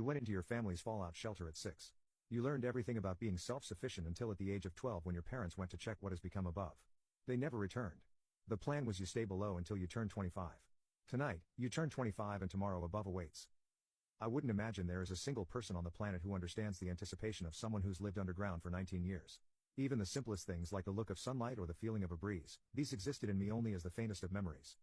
went into your family's fallout shelter at 6. You learned everything about being self-sufficient until at the age of 12 when your parents went to check what has become above. They never returned. The plan was you stay below until you turn 25. Tonight, you turn 25 and tomorrow above awaits. I wouldn't imagine there is a single person on the planet who understands the anticipation of someone who's lived underground for 19 years. Even the simplest things like the look of sunlight or the feeling of a breeze, these existed in me only as the faintest of memories.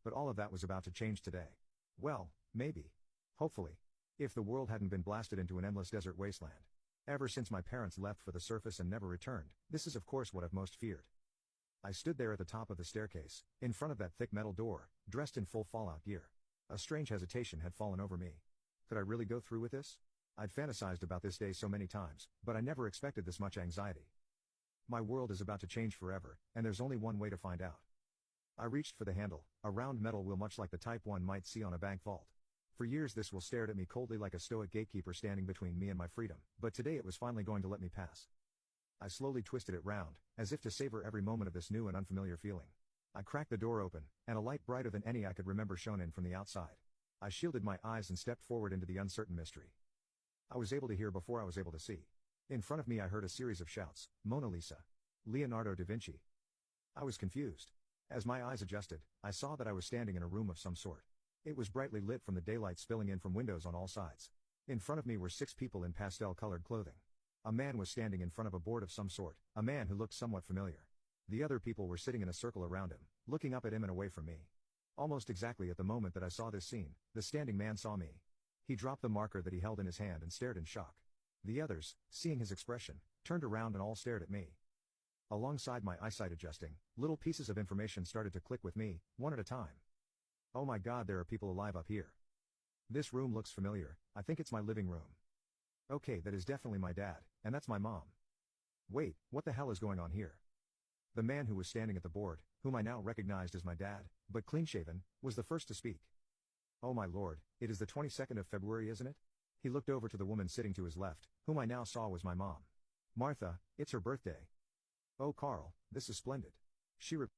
But all of that was about to change today. Well, maybe. Hopefully. If the world hadn't been blasted into an endless desert wasteland. Ever since my parents left for the surface and never returned, this is of course what I've most feared. I stood there at the top of the staircase, in front of that thick metal door, dressed in full Fallout gear. A strange hesitation had fallen over me. Could I really go through with this? I'd fantasized about this day so many times, but I never expected this much anxiety. My world is about to change forever, and there's only one way to find out. I reached for the handle, a round metal wheel much like the type one might see on a bank vault. For years this wheel stared at me coldly like a stoic gatekeeper standing between me and my freedom, but today it was finally going to let me pass. I slowly twisted it round, as if to savor every moment of this new and unfamiliar feeling. I cracked the door open, and a light brighter than any I could remember shone in from the outside. I shielded my eyes and stepped forward into the uncertain mystery. I was able to hear before I was able to see. In front of me I heard a series of shouts, Mona Lisa. Leonardo da Vinci. I was confused. As my eyes adjusted, I saw that I was standing in a room of some sort. It was brightly lit from the daylight spilling in from windows on all sides. In front of me were 6 people in pastel-colored clothing. A man was standing in front of a board of some sort, a man who looked somewhat familiar. The other people were sitting in a circle around him, looking up at him and away from me. Almost exactly at the moment that I saw this scene, the standing man saw me. He dropped the marker that he held in his hand and stared in shock. The others, seeing his expression, turned around and all stared at me. Alongside my eyesight adjusting, little pieces of information started to click with me, one at a time. Oh my God, there are people alive up here. This room looks familiar, I think it's my living room. Okay, that is definitely my dad, and that's my mom. Wait, what the hell is going on here? The man who was standing at the board, whom I now recognized as my dad, but clean-shaven, was the first to speak. Oh my lord, it is the 22nd of February, isn't it? He looked over to the woman sitting to his left, whom I now saw was my mom. Martha, it's her birthday. Oh Carl, this is splendid. She replied.